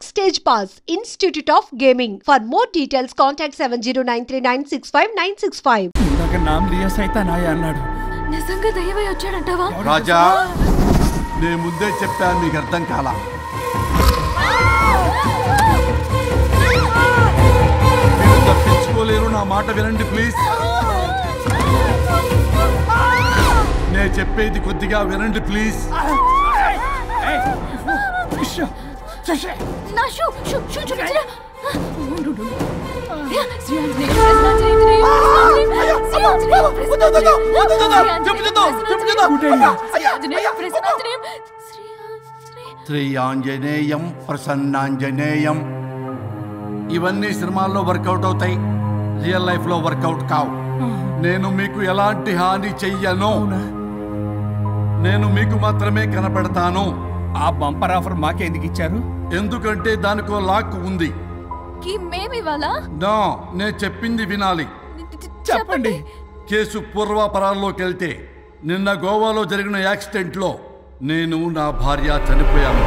Backstage Pass, Institute of Gaming. For more details, contact 7093965965. ఇందాక నామ్ లియా సైతాన్ ఆయా అన్నాడు. నిజంగా దయ్యమై వచ్చాడంటావా? రాజా, నేను ముందే చెప్పాను, మీకు అర్థం కాలా. మీరు తప్పించుకోలేరు, నా మాట వినండి ప్లీజ్. నేను చెప్పేది కొద్దిగా వినండి ప్లీజ్. నా షూ చూపించరా. శ్రీ ఆంజనేయం ప్రసన్నాంజనేయం. ఇవన్నీ సినిమాల్లో వర్కౌట్ అవుతాయి, రియల్ లైఫ్ లో వర్కౌట్ కావు. నేను మీకు ఎలాంటి హాని చెయ్యను, నేను మీకు మాత్రమే కనపడతాను. ఆ బంపర్ ఆఫర్ మాకే ఎందుకు ఇచ్చారు? ఎందుకంటే దానికో లాక్ ఉంది. నో, నేను చెప్పింది వినాలి. చెప్పండి. కేసు పూర్వాపరాల్లోకి వెళ్తే నిన్న గోవాలో జరిగిన యాక్సిడెంట్ లో నేను నా భార్య చనిపోయాను.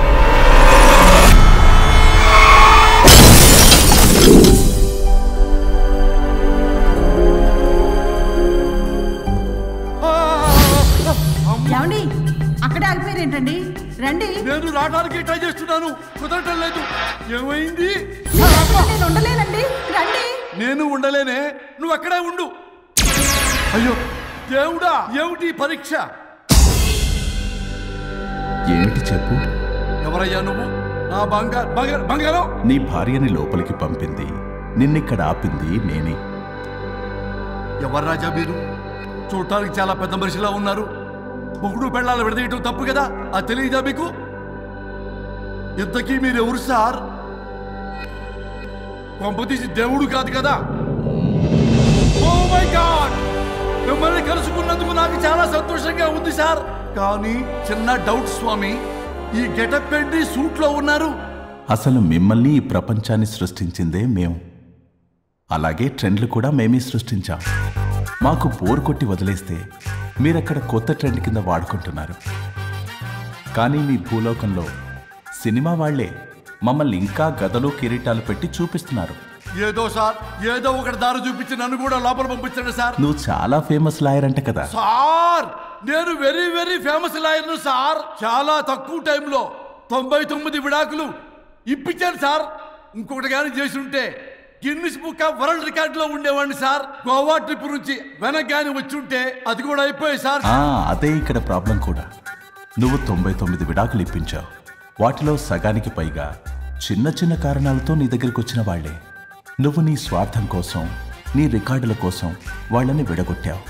అక్కడే ఆగిపోయారేంటండి? రండి. నేను రావడానికి ట్రై చేస్తున్నాను, కుదరటం లేదు. ఏమైంది? నేను ఉండలేనండి, రండి. నేను ఉండలేనే, నువ్వు అక్కడే ఉండు. అయ్యో దేవుడా, ఏమిటి పరీక్ష? ఏమిటి చెప్పు. ఎవరయ్యా నువ్వు? నా బంగారం. నీ భార్యని లోపలికి పంపింది, నిన్నిక్కడ ఆపింది నేనే. ఎవరు రాజా మీరు? చూడటానికి చాలా పెద్ద మనిషిలా ఉన్నారు. మొగుడు పెళ్ళాలు విడదీయటం తప్పు కదా, అది తెలియదా మీకు? ఇంతకీ మీరెవరు సార్? కొంపతీసి దేవుడు కాదు కదా? ఓ మై గాడ్, మిమ్మల్ని కలుసుకున్నందుకు నాకు చాలా సంతోషంగా ఉంది సార్. కానీ చిన్న డౌట్ స్వామి, ఈ గెటప్ ఏంటి సూట్ లో ఉన్నారు? అసలు మిమ్మల్ని ఈ ప్రపంచాన్ని సృష్టించిందే మేము, అలాగే ట్రెండ్లు కూడా మేమే సృష్టించాం. మాకు బోర్ కొట్టి వదిలేస్తే మీరక్కడ కొత్త ట్రెండ్ కింద వాడుకుంటున్నారు. కానీ మీ భూలోకంలో సినిమా వాళ్లే మమ్మల్ని ఇంకా గదలు కిరీటాలు పెట్టి చూపిస్తున్నారు. ఏదో సార్, ఏదో ఒకటి దారి చూపించి నన్ను కూడా లోపల పంపించండి సార్. నువ్వు చాలా ఫేమస్ లాయర్ అంట కదా సార్? నేను వెరీ వెరీ ఫేమస్ లాయర్ను సార్. చాలా తక్కువ టైంలో 99 విడాకులు ఇప్పించాను సార్. ఇంకొకటి కానీ చేసి ఉంటే Guinness book of world record లో ఉండేవాడిని సార్. గోవా ట్రిప్ నుంచి వెనక్ గాని వచ్చి ఉంటే అది కూడా అయిపోయాయి సార్. అదే ఇక్కడ ప్రాబ్లం కూడా. నువ్వు 99 విడాకులు ఇప్పించావు. వాటిలో సగానికి పైగా చిన్న చిన్న కారణాలతో నీ దగ్గరికి వచ్చిన వాళ్లే. నువ్వు నీ స్వార్థం కోసం, నీ రికార్డుల కోసం వాళ్ళని విడగొట్టావు.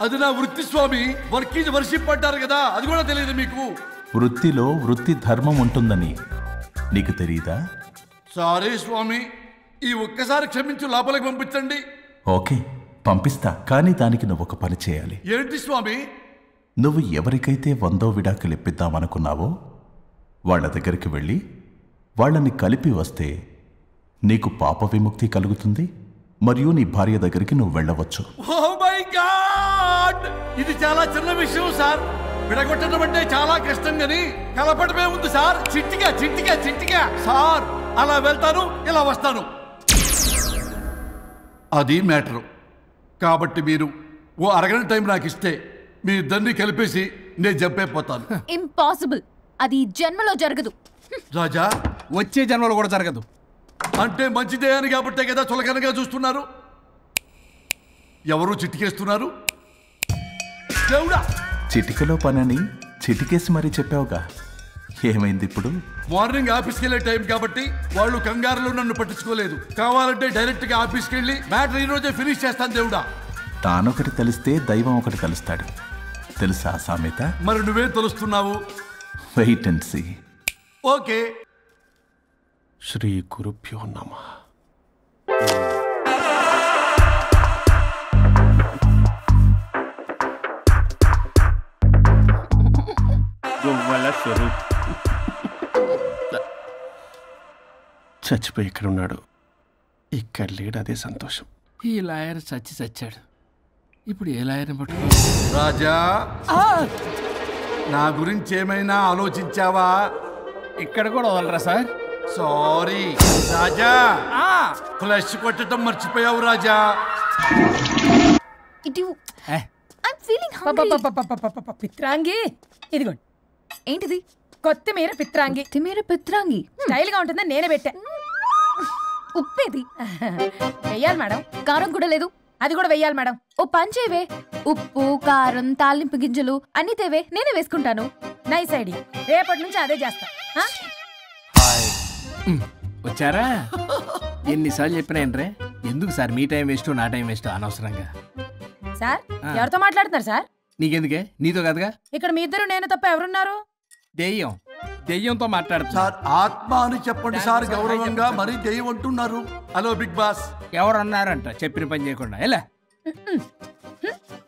అది నా వృత్తి స్వామి. వర్క్ ఈజ్ వర్షిప్ అంటారు కదా, అది కూడా తెలియదు మీకు? వృత్తిలో వృత్తి ధర్మం ఉంటుందని నీకు తెలియదా? సారీ స్వామి, ఈ ఒక్కసారి క్షమించు, లోపలికి పంపించండి. ఓకే, పంపిస్తా. కానీ దానికి నువ్వు ఒక పని చేయాలి. ఏంటి స్వామి? నువ్వు ఎవరికైతే 100వ విడాకులు ఇప్పిద్దామనుకున్నావో వాళ్ళ దగ్గరికి వెళ్ళి వాళ్ళని కలిపి వస్తే నీకు పాప విముక్తి కలుగుతుంది, మరియు నీ భార్య దగ్గరికి నువ్వు వెళ్ళవచ్చు. ఓ మై గాడ్, ఇది చాలా చిన్న విషయం సార్. విడగొట్టడం అంటే చాలా కష్టం గని కలపడమే ఉంది సార్. చిట్టిగా సార్. అలా వెళ్తాను, ఇలా వస్తాను, అది మ్యాటరు. కాబట్టి మీరు ఓ అరగంట టైం నాకు ఇస్తే మీ ఇద్దరిని కలిపేసి నేను జంపైపోతాను. ఇంపాసిబుల్, అది జన్మలో జరగదు. రాజా, వచ్చే జన్మలో కూడా జరగదు. అంటే మంచిదే అని కాబట్టే కదా చులకనగా చూస్తున్నారు. ఎవరు చిటికేస్తున్నారు? దేవుడా, చిటికలో పనని చిటికేసి మరీ చెప్పావుగా, ఏమైంది ఇప్పుడు? మార్నింగ్ ఆఫీస్కి వెళ్ళే టైం కాబట్టి వాళ్ళు కంగారులో నన్ను పట్టించుకోలేదు. కావాలంటే డైరెక్ట్ గా ఆఫీస్కి వెళ్ళి మ్యాటర్ ఈ రోజే ఫినిష్ చేస్తాను. దేవుడా, తానొకటి తెలిస్తే దైవం ఒకటి కలుస్తాడు, తెలుసా సామెత? మరి నువ్వేం తెలుస్తున్నావు? Wait and see. ఓకే. శ్రీ గురుభ్యో నమః. చచ్చిపోయి ఇక్కడ ఉన్నాడు, ఇక్కడ లేడు, అదే సంతోషం. ఈ లాయర్ చచ్చాడు. ఇప్పుడు ఏ లాయర్ని పట్టుకో? రాజా, నా గురించి ఏమైనా ఆలోచించావా? ఇక్కడ కూడా వదలరా సార్? సారీ రాజా, ఫ్లష్ కొట్టడం మర్చిపోయావు రాజా. పిత్రాంగి ఇదిగోండి. ఏంటిది? కొత్తిమీర పిత్రాంగి. కొత్తిమీర పిత్రాంగి స్టైల్ గా ఉంటుందని నేనే పెట్టా. ఉప్పేది వెయ్యాలి మేడం. కారం కూడా లేదు. అది కూడా వెయ్యాలి మేడం. ఓ పంచేవే, ఉప్పు కారం తాలింపు గింజలు అన్ని తేవే, నేనే వేసుకుంటాను. Nice idea. రేపటి నుంచి అదే చేస్తా. వచ్చారా? ఎన్నిసార్లు చెప్పినా ఏంట్రే, ఎందుకు సార్ మీ టైం వేస్ట్ నా టైం వేస్ట్ అనవసరంగా? సార్ ఎవరితో మాట్లాడుతున్నారు సార్? నీకెందుకే, నీతో కదగా. ఇక్కడ మీ ఇద్దరు నేను తప్ప ఎవరున్నారు? దెయ్యంతో మాట్లాడుతా సార్ ఆత్మ అని చెప్పండి సార్, గౌరవంగా. మరీ దెయ్యం అంటున్నారు. Hello Bigg Boss. ఎవరు అన్నారంట చెప్పిన పని చేయకుండా? ఎలా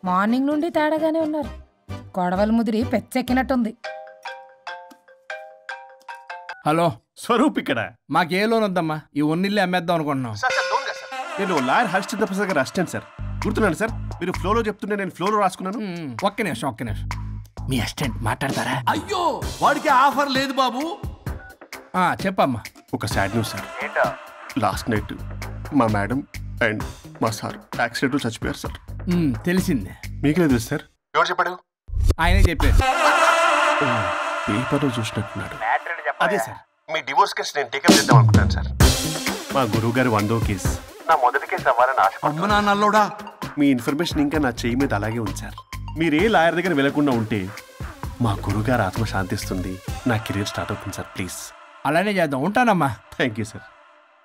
మార్నింగ్ నుండి తేడాగానే ఉన్నారు. కొడవల ముదిరి పెచ్చెక్కినట్టుంది. హలో స్వరూప్ ఇక్కడ. మాకే లోన్ వద్దమ్మా, ఈ ఒన్నిల్లు అమ్మేద్దాం అనుకుంటున్నాం. నేను లాయర్ హరిశ్చంద్ర ప్రసాద్ గారు అసిస్టెంట్ సార్. గుర్తున్నాను సార్, మీరు ఫ్లోలో చెప్తుంటే నేను ఫ్లోలో రాసుకున్నాను. ఒక్క నిమిషం. మీ అసిస్టెంట్ మాట్లాడతారా? అయ్యో, వాడికి ఆఫర్ లేదు బాబు. చెప్పమ్మా. ఒక sad news sir. Last night మా మేడం అండ్ మా సార్ యాక్సిడెంట్ చచ్చిపోయారు సార్. తెలిసిందే. మీకే తెలుసు సార్. ఎవరు చెప్పాడు? ఆయనే చెప్పారు. పేపర్లో చూసినట్టున్నాడు. అదే సార్, మీ డివోర్స్ కేసు నేను టేకప్ చేద్దాం అనుకుంటాను సార్. మా గురువు గారు 100వ కేసు నా మొదటి కేసు అవ్వాలని ఆశ. అమ్మ నాన్నల్లోడా, మీ ఇన్ఫర్మేషన్ ఇంకా నా చెయ్యి మీద అలాగే ఉంది సార్. మీరే లాయర్ దగ్గర వెళ్లకుండా ఉంటే మా గురువుగారు ఆత్మ శాంతిస్తుంది, నా కెరీర్ స్టార్ట్ అవుతుంది సార్. ప్లీజ్ అలానే చేద్దాం. ఉంటానమ్మా. Thank you sir.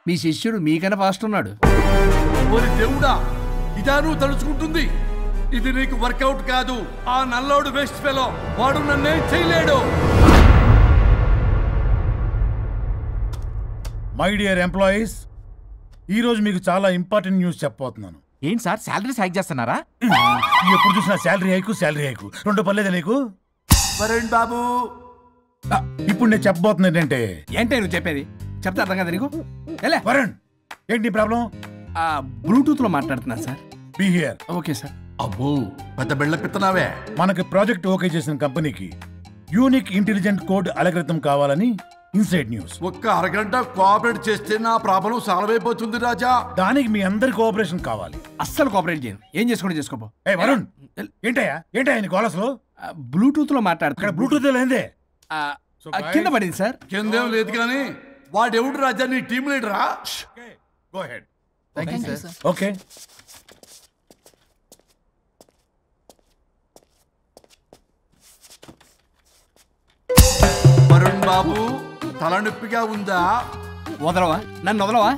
మీ శిష్యుడు మీకన్నా ఫాస్ట్ ఉన్నాడు. ఓరి దేవుడా, ఇదా నువ్వు తలుచుకుంటుంది? ఇది నీకు వర్కౌట్ కాదు. ఆ నల్లోడు వేస్ట్ ఫెలో, వాడు నన్నేం చేయలేడు. మై డియర్ ఎంప్లాయీస్, ఈరోజు మీకు చాలా ఇంపార్టెంట్ న్యూస్ చెప్పబోతున్నాను. ఏంటి సార్, శాలరీస్ హైక్ చేస్తున్నారా? ఎప్పుడు చూసినా శాలరీ హైకు రెండు పర్లేదా నీకు? వరుణ్ బాబు, ఇప్పుడు నేను చెప్పబోతున్నా ఏంటంటే. ఏంటే నువ్వు చెప్పేది? చెప్తా అర్థం కదా నీకు? వరుణ్, ఏంటి ప్రాబ్లం? బ్లూటూత్ లో మాట్లాడుతున్నా sir. Be here. Okay sir. అబ్బో, పెద్ద బిళ్ళ పిత్తనావే. మనకి ప్రాజెక్ట్ ఓకే చేసిన కంపెనీకి యూనిక్ ఇంటెలిజెంట్ కోడ్ అలకృతం కావాలని ఇన్సైడ్ న్యూస్. ఒక్క అరగంట కోఆపరేట్ చేస్తే నా ప్రాబ్లం సాల్వ్ అయిపోతుంది రాజా. దానికి మీ అందరి కోఆపరేషన్ కావాలి. అస్సలు కోఆపరేట్ చేయను. ఏం చేసుకోండి చేసుకోపో. వరుణ్, ఏంటయ్యా నీ గోలసలు? బ్లూటూత్ లో మాట్లాడుతున్నా. ఇక్కడ బ్లూటూత్ లేదే. కింద పడింది సార్. కిందేం లేదు కానీ వాడెవడు రాజా, నీ టీం లీడరా? Go head. Sir. Okay. Varun Babu, తలనొప్పిగా ఉందా? వదలవా, నన్ను వదలవా?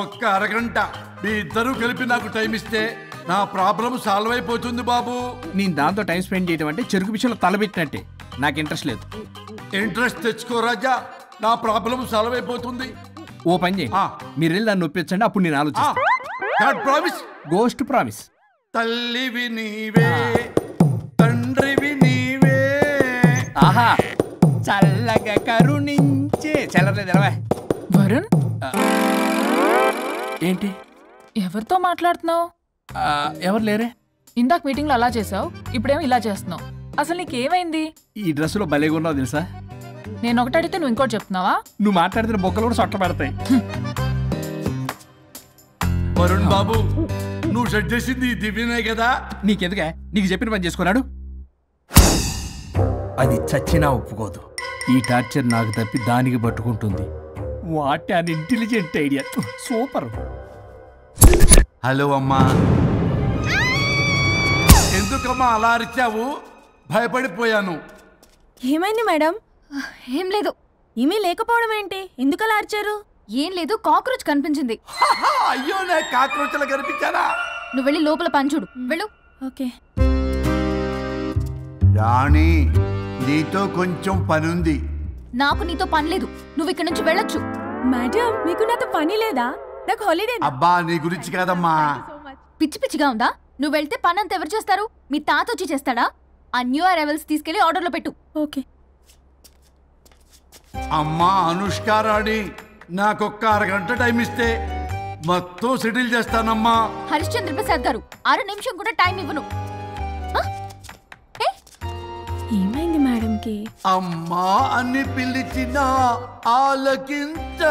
ఒక్క అరగంట మీ ఇద్దరూ కలిపి నాకు టైం ఇస్తే నా ప్రాబ్లం సాల్వ్ అయిపోతుంది బాబు. నేను దాంతో టైం స్పెండ్ చేయడం అంటే చెరుకు విషయంలో తలబెట్టినట్టే. నాకు ఇంట్రెస్ట్ లేదు. ఇంట్రెస్ట్ తెచ్చుకో రాజా, నా ప్రాబ్లం సాల్వ్ అయిపోతుంది. ఓ పని చేయండి, మీరు వెళ్ళి నన్ను ఒప్పించండి, అప్పుడు నేను ఆలోచిస్తాను. ప్రామిస్. Ghost promise. తల్లివి నీవే, తండ్రివి నీవే. ఆహా, చల్లగా కరుణించే. చల్లలేదు ఎలా? వరుణ్, ఏంటి? ఎవరితో మాట్లాడుతున్నావు? ఎవరు లేరే. ఇందాక మీటింగ్ లో అలా చేసావు, ఇప్పుడేమో ఇలా చేస్తున్నావు. అసలు నీకేమైంది? ఈ డ్రెస్ లో భలేగా ఉన్నావు తెలుసా? నేను ఒకటి అడిగితే నువ్వు ఇంకోటి చెప్తున్నావా? నువ్వు మాట్లాడితే బొక్కలు కూడా సొట్ట పెడతాయి. వరుణ్ బాబు, నువ్వు సెట్ చేసింది దివ్యనే కదా? నీకెందుకే? నీకు చెప్పిన పని చేసుకున్నాడు. అది చచ్చినా ఒప్పుకోదు. ఈ టార్చర్ నాకు తప్పి దానికి పట్టుకుంటుంది. What an intelligent idea. Super. Hello అమ్మా. ఎందుకమ్మా అలా అరిచావు? భయపడిపోయాను. ఏమైంది మేడం? ఏం లేదు. ఏమీ లేకపోవడం ఏంటి? ఎందుకు అలా అరిచారు? ఏం లేదు, కాక్రోచ్ కనిపించింది. అయ్యో, నాకు కాక్రోచ్లు కనిపించారా? నువ్వు వెళ్ళి లోపల పని చూడు. వెళ్ళు. ఓకే. రాణి, నీతో కొంచెం పనుంది. నాకు నీతో పని లేదు, నువ్వు ఇక్కడ నుంచి వెళ్ళొచ్చు. మేడం, మీకు నాతో పని లేదా? నాకు హాలిడే. అబ్బా, నీ గురించి కాదమ్మా. పిచ్చి పిచ్చిగా ఉందా? నువ్వు వెళ్తే పని అంతా ఎవరు చేస్తారు? మీ తాత వచ్చి చేస్తాడా? ఆ న్యూ అరైవల్స్ తీసుకెళ్లి ఆర్డర్లో పెట్టు. ఓకే. అమ్మా అనుష్క రాణి, నాకొక్క అరగంట టైం ఇస్తే మొత్తం సెటిల్ చేస్తానమ్మా. హరిశ్చంద్ర ప్రసాద్ గారు, 6 నిమిషం కూడా టైం ఇవ్వను. ఏమైంది మేడం వెంకీ. అమ్మా అని పిలిచిన ఆలకించవేమమ్మా.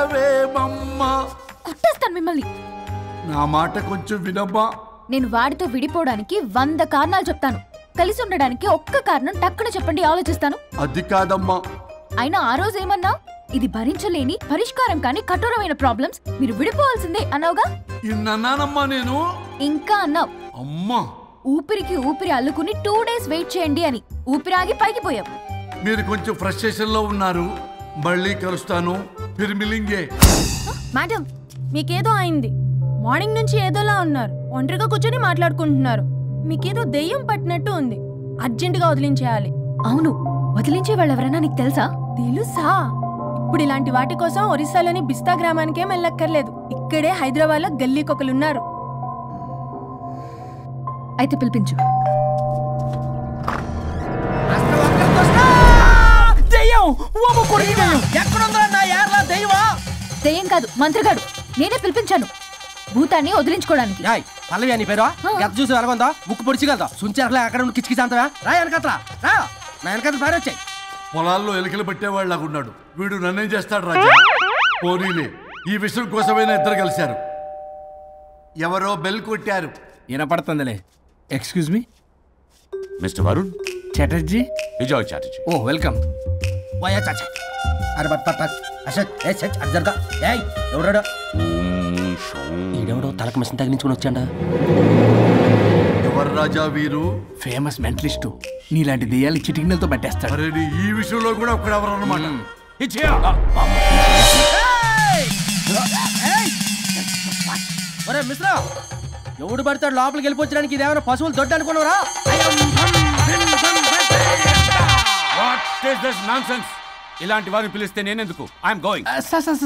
కొట్టేస్తాను మిమ్మల్ని. నా మాట కొంచెం వినమ్మా. నేను వాడితో విడిపోవడానికి 100 కారణాలు చెప్తాను. కలిసి ఉండడానికి ఒక్క కారణం టక్కున చెప్పండి, ఆలోచిస్తాను. అది కాదమ్మా. అయినా ఆ రోజు ఏమన్నా, ఇది భరించలేని పరిష్కారం కాని కఠోరమైన ప్రాబ్లమ్స్, మీరు విడిపోవాల్సిందే అన్నావుగా. ఇన్నానమ్మా నేను. ఇంకా అన్నావు. అమ్మా ఊపిరికి ఊపిరి అల్లుకుని 2 days వెయిట్ చేయండి అని. ఊపిరాగి పైకి పోయావు. మీరు కొంచెం ఫ్రస్ట్రేషన్ లో ఉన్నారు. మళ్ళీ కలుస్తాను. ఫిర్మిలింగే. మేడం, మీకేదో అయింది. మార్నింగ్ నుంచి ఏదోలా ఉన్నారు. ఒంటరిగా కూర్చొని మాట్లాడుకుంటున్నారు. మీకేదో దెయ్యం పట్టినట్టు ఉంది. అర్జెంటుగా వదిలించేయాలి. అవును, వదిలించే వాళ్ళెవరైనా నీకు తెలుసా? తెలుసా? ఇప్పుడు ఇలాంటి వాటి కోసం ఒరిస్సాలోని బిస్తా గ్రామానికేం వెళ్ళక్కర్లేదు. ఇక్కడే హైదరాబాద్ లో గల్లీకొకలున్నారు. అయితే పిలిపించు. దెయ్యం కాదు, మంత్రిగాడు. నేనే పిలిపించాను భూతాన్ని వదిలించుకోవడానికి. పల్లవి అని పేరు చూసి వెలగొందా ముక్కు పొడిచిగలదా సుంచరలే అక్కడ కిచకిచ అంతవా రా వెనకట్రా రా నా వెనకట్ల పారి వచ్చాయి. పొలాల్లో ఎలికలు పట్టేవాళ్ళకున్నాడు వీడు. నన్నేం చేస్తాడు రాజా? పోనీలే, ఈ విషయం కోసమైనా ఇద్దరు కలిశారు. ఎవరో బెల్ కొట్టారు. వినపడుతుందిలే. Excuse me mister Varun Chatterjee. Vijay Chatterjee. Oh welcome. వయా చాచా అరే బట్ పట్ అశోక్ ఏ సచ్ అర్జర్గా ఏయ్ ఎవరాడు? ఈడెవడో తలకు మిషన్ తగిలించుకుని వచ్చాడా? ఎవరు రాజా వీరు? Famous mentalist. నీలాంటి దెయ్యాలు చిటికినలతో పట్టేస్తాడు. అరే ఈ విషయంలో కూడా ఒకడెవరు అన్నమాట. ఒరే మిశ్రా, ఎవడు పడతాడు లోపలికి వెళ్ళిపోవడానికి? ఇదేమైనా పశువులు దొడ్డు అనుకున్నారా? ఇలాంటి వారిని పిలిస్తే నేనెందుకు? I'm going.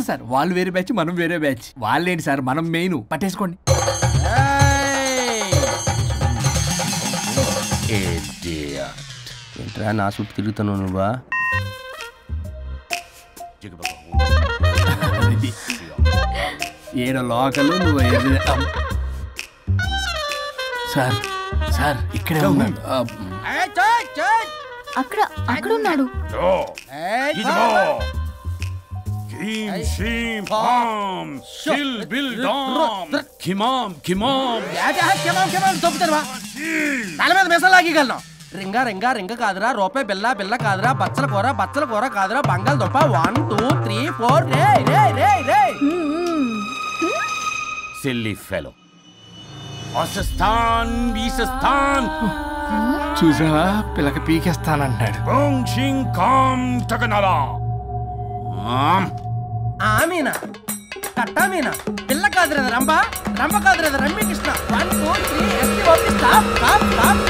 సార్ వాళ్ళు వేరే బ్యాచ్, మనం వేరే బ్యాచ్. వాళ్ళేంటి సార్, మనం మెయిన్. పట్టేసుకోండి. ఏంట్రా నా చుట్టూ తిరుగుతున్నావు నువ్వా? ఏడో లోకలు నువ్వు. సార్ సార్ ఇక్కడే ఉన్నాడు. అక్కడ ఉన్నాడు. తల మీద మెసలాగలను. రింగా రింగా రింగ కాదురా, రూపాయి బిల్ల బిల్ల కాదురా, బచ్చల కూర కాదురా, బంగాళదుంప 1 2 3 4 రే రే రే రే. Silly fellow. అసస్థాన్ వీసస్థాన్. చూసావా, పిల్లకి పీకేస్తానంటాడు. ఆమీనా కట్టామీనా పిల్ల కాదురా రంభ, రంభ కాదురా Ramya Krishna. 1 2 3 ST OP stop stop stop.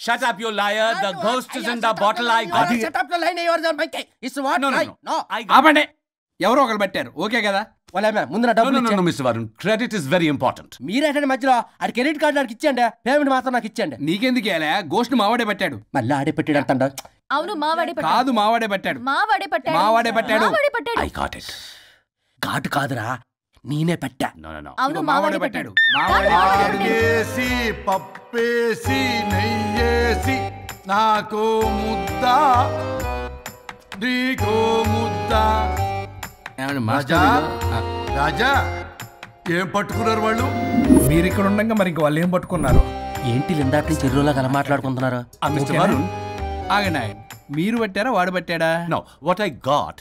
Shut up, you liar. The ghost is in the bottle. I got it. Shut up the line. Yours are my cake. It's what? No. ఆపండి. ఎవరో ఒకరు పెట్టారు. Okay కదా? ముందు నా డబ్బులు No, Mr. Varun. Credit is very important. మీరేటండి మధ్యలో ఆడి credit card నాకు ఇచ్చేయండి, పేమెంట్ మాత్రం నాకు ఇచ్చేయండి. నీకెందుకు ఇలా? గోస్ట్ మావాడే పెట్టాడు. మళ్ళీ ఆడే పెట్టాడు అంట. అవును, మావాడే పట్టాడు. కాదు, మావాడే పెట్టాడు. మావాడే పట్టాడు. I got it. ఘాటు కాదురా, నేనే పెట్టా. No. అవును, మావాడే పట్టాడు. ఆగేసి పప్పేసి నెయ్యేసి నాకు ముద్ద నీకో ముద్ద. రాజా ఏం పట్టుకున్నారు వాళ్ళు? మీరు ఇక్కడ ఉండగా మరి ఇంక వాళ్ళు ఏం పట్టుకున్నారు? ఏంటి లిందాటి నుంచి చెరువులో కల మాట్లాడుకుంటున్నారు? Mr. Varun. ఆగండి. మీరు పట్టారా వాడు పట్టాడా? No, what I got.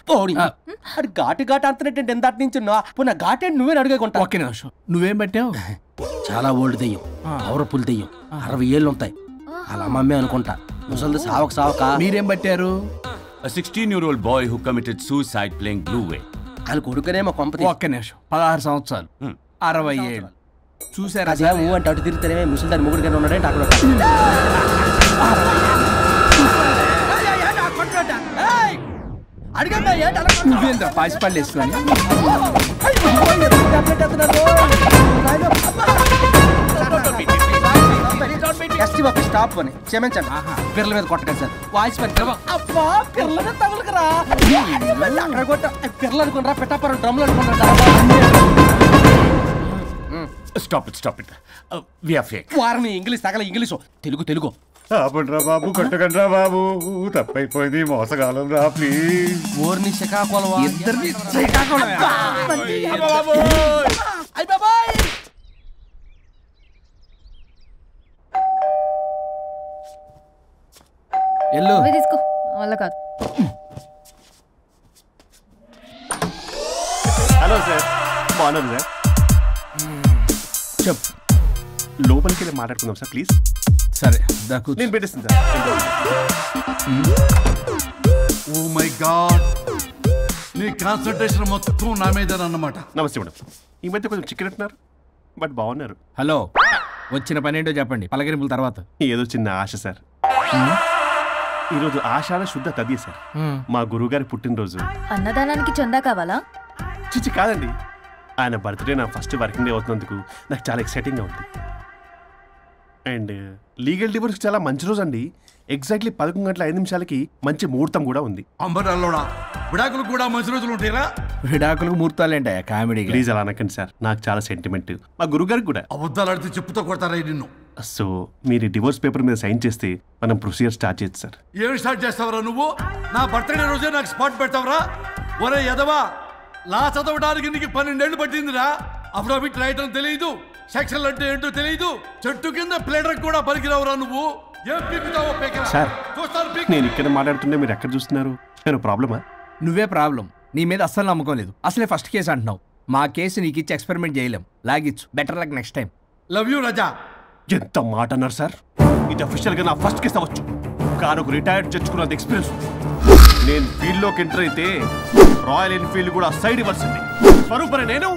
అది ఘాటు అంతనేంటి ఎందాటి నుంచి పునః ఘాటేంటి నువ్వే అడిగేకుంటా. ఒకే నిమిషం. నువ్వేం పట్టావు? చాలా ఓల్డ్ దెయ్యం, పవర్ఫుల్ దెయ్యం, 60 ఏళ్ళు ఉంటాయి. అలా అమ్మమ్మే అనుకుంటా. ముసలిది సావక. మీరేం పట్టారు? A 16-year-old boy who committed suicide playing Blue Whale. వాళ్ళు కొడుకునేమో కొంపతి. ఒక్క నిమిషం. 16 సంవత్సరాలు, 60 ఏళ్ళు. చూసారా? అంటే అటు తిరిగితేనే ముసలి దాని ముగ్గురు ఉన్నాడంటే అక్కడ. అడిగమ్మా ఏంటి అలా నువ్వేంద్ర పాసిపళ్ళు వేసుకొని స్టాప్ అని క్షమించండి పిర్ల మీద కొట్టగా సార్ వాయిస్ అబ్బా పిర్ల మీద తగులుకురా అక్కడ కొట్ట పిర్లు అనుకున్నారా పెట్టాపరం డ్రమ్లు అనుకున్నారా stop it we are fake వారిని ఇంగ్లీష్ తగల ఇంగ్లీషు తెలుగు ఆపండ్రా బాబు కొట్టకండ్రా బాబు తప్పైపోయింది మోసగాలం రా ప్లీజ్ ఊరిని శ్రీకాకుళం ఇద్దరిని ఎల్లు తీసుకో వల్ల కాదు. హలో సార్ బాగున్నాను సార్ చెప్పు లోపలికి వెళ్ళి మాట్లాడుకుందాం సార్ ప్లీజ్ సరే దాకు నేను పెట్టేస్తాను సార్ ఓ మై గాడ్ నీ కాన్సంట్రేషన్ మొత్తం నా మీదనన్నమాట. నమస్తే మేడం ఈ మధ్య కొంచెం చిక్కినట్టున్నారు బట్ బాగున్నారు. హలో వచ్చిన పని ఏంటో చెప్పండి పలకరింపుల తర్వాత. ఏదో చిన్న ఆశ సార్. ఈరోజు ఆషాఢ శుద్ధ తది సార్ మా గురువుగారి పుట్టినరోజు. అన్నదానానికి చందా కావాలా? చిచ్చి కాదండి ఆయన బర్త్డే నా ఫస్ట్ వర్కింగ్ డే అవుతున్నందుకు నాకు చాలా ఎక్సైటింగ్గా ఉంది. అండ్ లీగల్ డివోర్స్ చాలా మంచి రోజు అండి. ఎగ్జాక్ట్లీ 11:05 మంచి ముహూర్తం కూడా ఉంది. అంబరాల్లోడా విడాకులు కూడా మంచి రోజులు ఉంటాయిరా? విడాకులకు ముహూర్తాలు ఏంటయ్యా కామెడీ. ప్లీజ్ అలా అనకండి సార్ నాకు చాలా సెంటిమెంట్ మా గురువుగారికి కూడా. అబద్ధాలు ఆడితే చెప్పుతో కొడతారా నిన్ను? సో మీరు డివోర్స్ పేపర్ మీద సైన్ చేస్తే మనం ప్రొసీజర్ స్టార్ట్ చేయొచ్చు సార్. ఏం స్టార్ట్ చేస్తావరా నువ్వు? నా బర్త్డే రోజే నాకు స్పాట్ పెడతావరా? ఒరే ఎదవా లా చదవడానికి నీకు 12 ఏళ్ళు పట్టిందిరా. అఫిడవిట్ రాయటం తెలియదు, సెక్షన్లు అంటే ఏంటో తెలియదు, చెట్టు కింద ప్లేడర్ కూడా పలికిరావురా నువ్వు. ఏం పీకుతావో పేకరా. సార్ చూస్తాను పీక్. నేను ఇక్కడ మాట్లాడుతుంటే మీరు ఎక్కడ చూస్తున్నారు? నేను ప్రాబ్లమా? నువ్వే ప్రాబ్లం. నీ మీద అస్సలు నమ్మకం లేదు. అసలే ఫస్ట్ కేసు అంటున్నావు. మా కేసు నీకు ఇచ్చి ఎక్స్పెరిమెంట్ చేయలేం. లాగిచ్చు. Better luck next time. Love you Raza. ఎంత మాట అన్నారు సార్. ఇది అఫీషియల్గా నా ఫస్ట్ కేసు అవ్వచ్చు కానీ ఒక రిటైర్డ్ జడ్జ్కున్నంత ఎక్స్పీరియన్స్. నేను ఫీల్డ్లోకి ఎంటర్ అయితే రాయల్ ఎన్ఫీల్డ్ కూడా సైడ్ ఇవ్వాల్సింది. స్వరూపరే నేను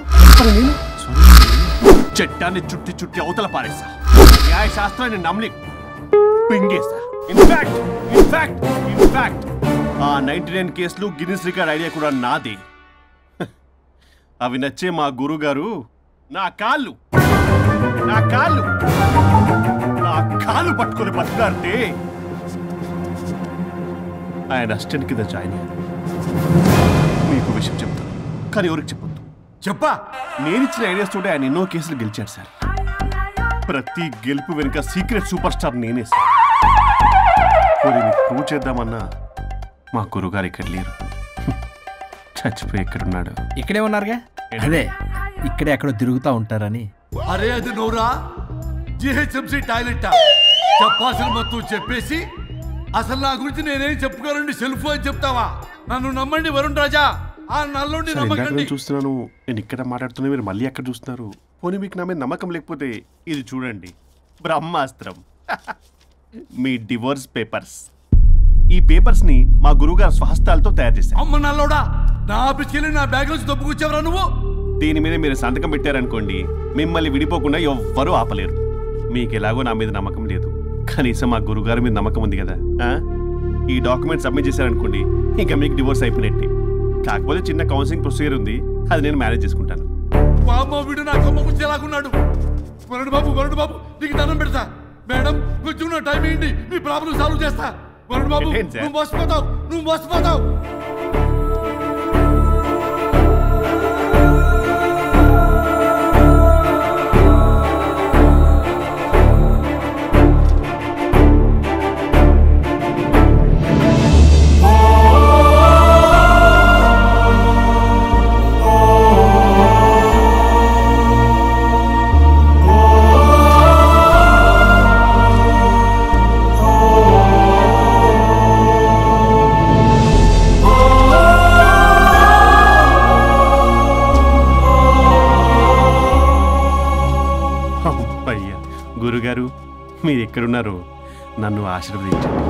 చట్టాన్ని చుట్టి అవతల పారేసా. న్యాయ శాస్త్రాన్ని నమ్మి పింగేసా. ఇన్ఫాక్ట్ ఆ 99 కేసులు గిన్నిస్ రికార్డ్ ఐడియా కూడా నాదే. అవి నచ్చే మా గురుగారు నా కాళ్ళు పట్టుకొని బతుకాడితే ఆయన అసిస్టెంట్ కింద జాయిన్ అయ్యాను. మీకు విషయం చెప్తాను కానీ ఎవరికి చెప్పొద్దు. చెప్పా. నేను ఇచ్చిన ఐడియాస్ తోటి ఆయన ఎన్నో కేసులు గెలిచాడు సార్. ప్రతి గెలుపు వెనుక సీక్రెట్ సూపర్ స్టార్ నేనే సార్. ప్రూవ్ చేద్దామన్నా మా గురుగారు ఇక్కడ లేరు. చచ్చిపోయి ఎక్కడున్నాడు? ఇక్కడే ఉన్నారుగా. అదే ఇక్కడే ఎక్కడో తిరుగుతూ ఉంటారని. అరే అది నోరా జిహెచ్ఎంసీ టాయిలెట్ చెప్పాల్సిన మొత్తం చెప్పేసి అసలు నా గురించి నేనేం చెప్పుకోనండి సెల్ఫ్ అని చెప్తావా? నన్ను నమ్మండి వరుణ్ రాజా. ఆ నల్లుండి నమ్మకండి. చూస్తున్నాను నేను ఇక్కడ మాట్లాడుతున్నా మీరు మళ్ళీ ఎక్కడ చూస్తున్నారు? పోనీ మీకు నా మీద నమ్మకం లేకపోతే ఇది చూడండి బ్రహ్మాస్త్రం. మీ డివోర్స్ పేపర్స్. ఈ పేపర్స్ ని మా గురువుగారు స్వహస్తాలతో తయారు చేశారు. అమ్మ నల్లోడా నా ఆఫీస్కి వెళ్ళి నా బ్యాగ్ నుంచి దొప్పుకొచ్చావరా నువ్వు? దీని మీద మీరు సంతకం పెట్టారనుకోండి మిమ్మల్ని విడిపోకుండా ఎవ్వరూ ఆపలేరు. మీకు ఎలాగో నా మీద నమ్మకం లేదు కనీసం మా గురుగారి మీద నమ్మకం ఉంది కదా. ఈ డాక్యుమెంట్ సబ్మిట్ చేశారనుకోండి ఇంకా మీకు డివోర్స్ అయిపోయినట్టే. కాకపోతే చిన్న కౌన్సిలింగ్ ప్రొసీజర్ ఉంది అది నేను మేనేజ్ చేసుకుంటాను. వీడు నా కొమ్మ గురించి ఎలాగున్నాడు? వరుణ్ బాబు నీకు దండం పెడతా. మేడం కొంచెం నా టైం ఏంటి మీ ప్రాబ్లం సాల్వ్ చేస్తా. వరుణ్ బాబు నువ్వు మోసపోతావు. గురుగారు మీరు ఎక్కడున్నారో నన్ను ఆశీర్వదించండి.